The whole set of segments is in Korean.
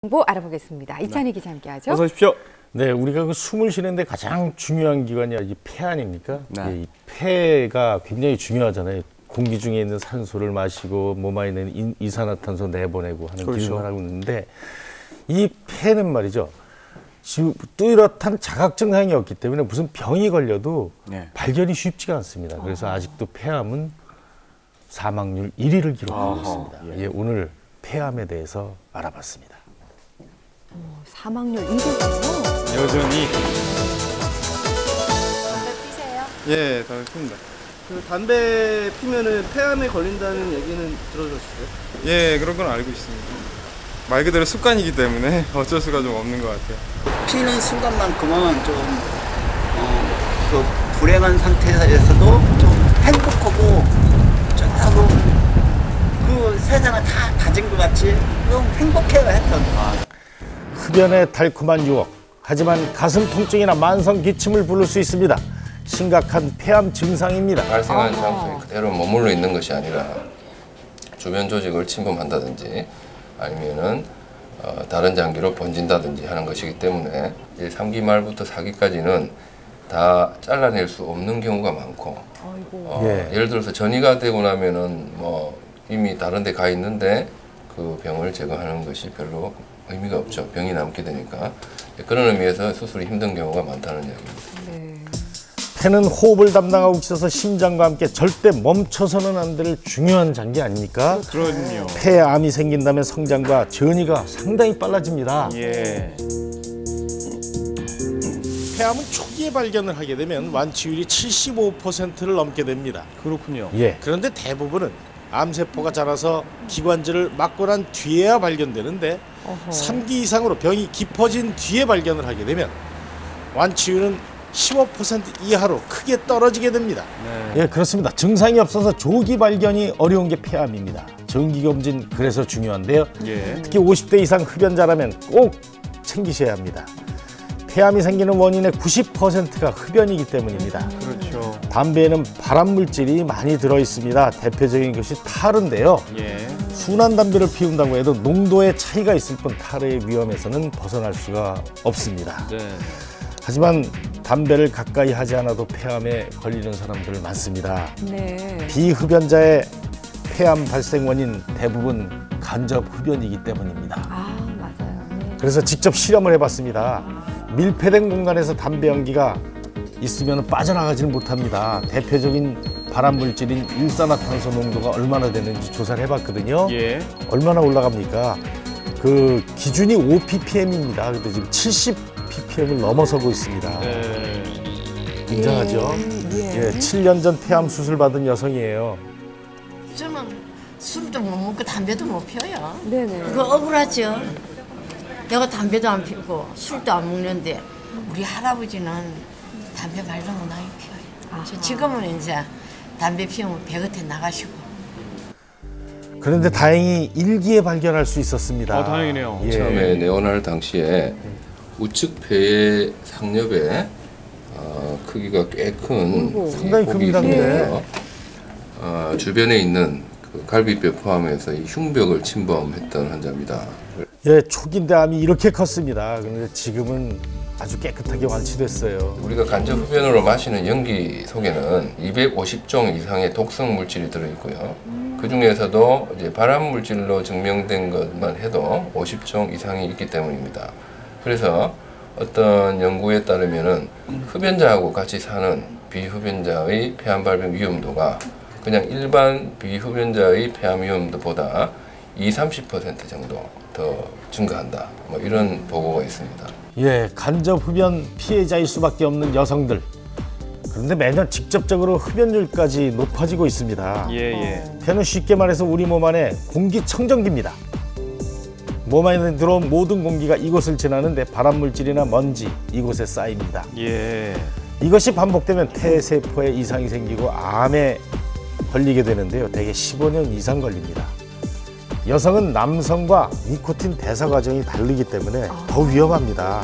정보 알아보겠습니다. 이찬희 기자 함께하죠. 어서 오십시오. 네, 우리가 그 숨을 쉬는데 가장 중요한 기관이 이 폐 아닙니까? 네. 이 폐가 굉장히 중요하잖아요. 공기 중에 있는 산소를 마시고 몸 안에 있는 이산화탄소 내보내고 하는 그렇죠. 기능을 하고 있는데 이 폐는 말이죠. 지금 뚜렷한 자각 증상이 없기 때문에 무슨 병이 걸려도 네. 발견이 쉽지가 않습니다. 그래서 아직도 폐암은 사망률 1위를 기록하고 있습니다. 예, 오늘 폐암에 대해서 알아봤습니다. 사망률 1위군요. 여전히 예, 담배 핍니다. 그 담배 피면은 폐암에 걸린다는 얘기는 들어주셨어요? 예, 그런 건 알고 있습니다. 말 그대로 습관이기 때문에 어쩔 수가 좀 없는 것 같아요. 피는 순간만큼은 좀 그 불행한 상태에서도 좀 행복하고 조금 그 세상을 다 가진 것 같이 좀 행복해요, 하여튼. 흡연의 달콤한 유혹, 하지만 가슴 통증이나 만성 기침을 부를 수 있습니다. 심각한 폐암 증상입니다. 발생한 장소에 그대로 머물러 있는 것이 아니라 주변 조직을 침범한다든지 아니면은 다른 장기로 번진다든지 하는 것이기 때문에 3기 말부터 4기까지는 다 잘라낼 수 없는 경우가 많고 예를 들어서 전이가 되고 나면은 뭐 이미 다른 데 가 있는데 그 병을 제거하는 것이 별로 의미가 없죠. 병이 남게 되니까. 그런 의미에서 수술이 힘든 경우가 많다는 이야기입니다. 폐는 호흡을 담당하고 있어서 심장과 함께 절대 멈춰서는 안 될 중요한 장기 아닙니까? 그럼요. 폐암이 생긴다면 성장과 전이가 상당히 빨라집니다. 예. 폐암은 초기에 발견을 하게 되면 완치율이 75%를 넘게 됩니다. 그렇군요. 예. 그런데 대부분은 암세포가 자라서 기관지를 막고 난 뒤에야 발견되는데 3기 이상으로 병이 깊어진 뒤에 발견을 하게 되면 완치율은 15% 이하로 크게 떨어지게 됩니다. 네. 예, 그렇습니다. 증상이 없어서 조기 발견이 어려운 게 폐암입니다. 정기검진 그래서 중요한데요. 예. 특히 50대 이상 흡연자라면 꼭 챙기셔야 합니다. 폐암이 생기는 원인의 90%가 흡연이기 때문입니다. 그렇죠. 담배에는 발암 물질이 많이 들어 있습니다. 대표적인 것이 타르인데요. 예. 순한 담배를 피운다고 해도 농도의 차이가 있을 뿐 타르의 위험에서는 벗어날 수가 없습니다. 네. 하지만 담배를 가까이 하지 않아도 폐암에 걸리는 사람들 많습니다. 네. 비흡연자의 폐암 발생 원인 대부분 간접 흡연이기 때문입니다. 맞아요. 네. 그래서 직접 실험을 해봤습니다. 밀폐된 공간에서 담배 연기가 있으면 빠져나가지는 못합니다. 대표적인 발암 물질인 일산화탄소 농도가 얼마나 되는지 조사를 해봤거든요. 예. 얼마나 올라갑니까? 그 기준이 5ppm입니다. 근데 지금 70ppm을 넘어서고 있습니다. 네. 굉장하죠? 예. 예, 7년 전 폐암 수술 받은 여성이에요. 저는 술도 못 먹고 담배도 못 피워요. 네네. 그거 억울하죠. 내가 담배도 안 피우고 술도 안 먹는데 우리 할아버지는 담배 말도 못하게 피워요. 저 지금은 이제 담배 피우면 배 끝에 나가시고. 그런데 다행히 일기에 발견할 수 있었습니다. 다행이네요. 예. 처음에 내원할 당시에 우측 폐의 상엽에 크기가 꽤 큰 상당히 큽니다. 주변에 있는 그 갈비뼈 포함해서 이 흉벽을 침범했던 환자입니다. 예, 초기인데 암이 이렇게 컸습니다. 그런데 지금은 아주 깨끗하게 완치됐어요. 우리가 간접 흡연으로 마시는 연기 속에는 250종 이상의 독성 물질이 들어있고요. 그 중에서도 이제 발암 물질로 증명된 것만 해도 50종 이상이 있기 때문입니다. 그래서 어떤 연구에 따르면은 흡연자하고 같이 사는 비흡연자의 폐암 발병 위험도가 그냥 일반 비흡연자의 폐암 위험도보다 20~30% 정도 더 증가한다. 뭐 이런 보고가 있습니다. 예, 간접 흡연 피해자일 수밖에 없는 여성들. 그런데 매년 직접적으로 흡연율까지 높아지고 있습니다. 예. 폐는 쉽게 말해서 우리 몸 안에 공기청정기입니다. 몸 안에 들어온 모든 공기가 이곳을 지나는데 발암물질이나 먼지 이곳에 쌓입니다. 예. 이것이 반복되면 폐세포에 이상이 생기고 암에 걸리게 되는데요. 대개 15년 이상 걸립니다. 여성은 남성과 니코틴 대사 과정이 다르기 때문에 더 위험합니다.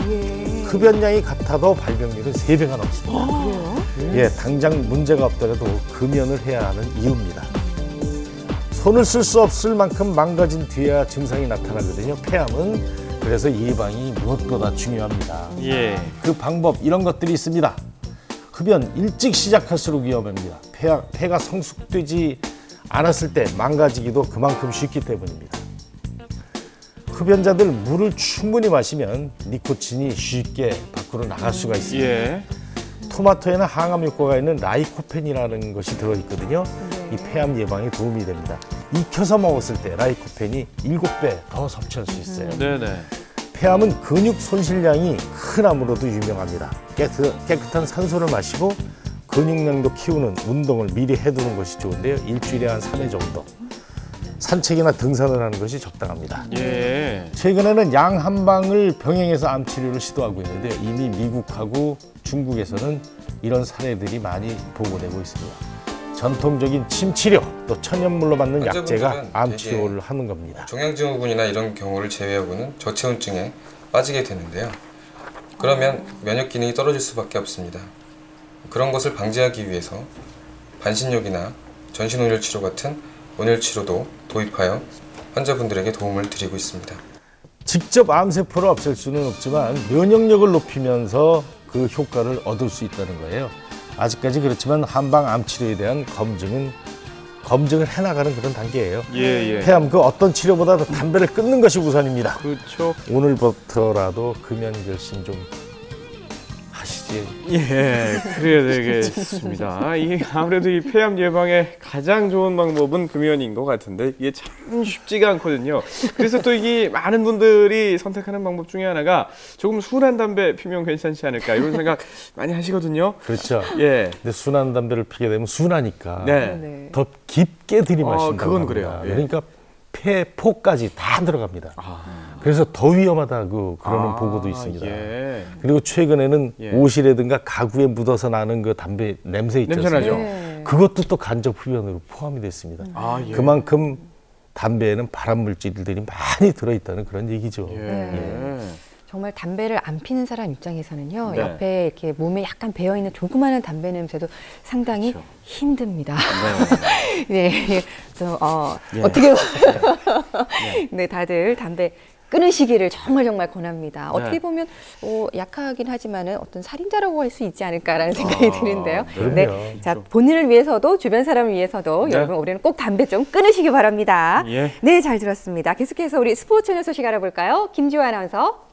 흡연량이 같아도 발병률은 3배가 넘습니다. 예, 당장 문제가 없더라도 금연을 해야 하는 이유입니다. 손을 쓸 수 없을 만큼 망가진 뒤에야 증상이 나타나거든요. 폐암은 그래서 예방이 무엇보다 중요합니다. 예. 그 방법 이런 것들이 있습니다. 흡연 일찍 시작할수록 위험합니다. 폐가 성숙되지 않았을 때 망가지기도 그만큼 쉽기 때문입니다. 흡연자들 물을 충분히 마시면 니코틴이 쉽게 밖으로 나갈 수가 있습니다. 예. 토마토에는 항암 효과가 있는 라이코펜이라는 것이 들어있거든요. 이 폐암 예방에 도움이 됩니다. 익혀서 먹었을 때 라이코펜이 7배 더 섭취할 수 있어요. 네네. 폐암은 근육 손실량이 큰 암으로도 유명합니다. 깨끗한 산소를 마시고 근육량도 키우는 운동을 미리 해두는 것이 좋은데요. 일주일에 한 3회 정도. 산책이나 등산을 하는 것이 적당합니다. 예. 최근에는 양 한 방을 병행해서 암 치료를 시도하고 있는데요. 이미 미국하고 중국에서는 이런 사례들이 많이 보고되고 있습니다. 전통적인 침 치료 또 천연물로 만든 약제가 암 치료를 하는 겁니다. 종양증후군이나 이런 경우를 제외하고는 저체온증에 빠지게 되는데요. 그러면 면역 기능이 떨어질 수밖에 없습니다. 그런 것을 방지하기 위해서 반신욕이나 전신온열 치료 같은 온열 치료도 도입하여 환자분들에게 도움을 드리고 있습니다. 직접 암세포를 없앨 수는 없지만 면역력을 높이면서 그 효과를 얻을 수 있다는 거예요. 아직까지 그렇지만 한방 암 치료에 대한 검증을 해나가는 그런 단계예요. 예. 폐암 그 어떤 치료보다도 담배를 끊는 것이 우선입니다. 그렇죠. 오늘부터라도 금연 결심 좀 하시지. 예, 그래야 되겠습니다. 이 아무래도 이 폐암 예방에 가장 좋은 방법은 금연인 것 같은데 이게 참 쉽지가 않거든요. 그래서 또 이게 많은 분들이 선택하는 방법 중에 하나가 조금 순한 담배 피면 괜찮지 않을까 이런 생각 많이 하시거든요. 그렇죠. 예. 근데 순한 담배를 피게 되면 순하니까 네. 더 깊게 들이마신다고 그건 합니다. 그래요. 예. 그러니까 폐포까지 다 들어갑니다. 그래서 더 위험하다고 그러는 보고도 있습니다. 예. 그리고 최근에는 예. 옷이라든가 가구에 묻어서 나는 그 담배 냄새 있지 않습니까? 냄새나죠. 네. 그것도 또 간접 흡연으로 포함이 됐습니다. 예. 그만큼 담배에는 발암 물질들이 많이 들어있다는 그런 얘기죠. 예. 정말 담배를 안 피는 사람 입장에서는요. 네. 옆에 이렇게 몸에 약간 배어있는 조그마한 담배 냄새도 상당히 그렇죠. 힘듭니다. 네. 네, 어떻게 네, 다들 담배 끊으시기를 정말 권합니다. 어떻게 보면 약하긴 하지만은 어떤 살인자라고 할 수 있지 않을까라는 생각이 드는데요. 네, 자 본인을 위해서도 주변 사람을 위해서도 여러분 올해는 꼭 담배 좀 끊으시기 바랍니다. 예. 네, 잘 들었습니다. 계속해서 우리 스포츠 채널 소식 알아볼까요? 김지호 아나운서.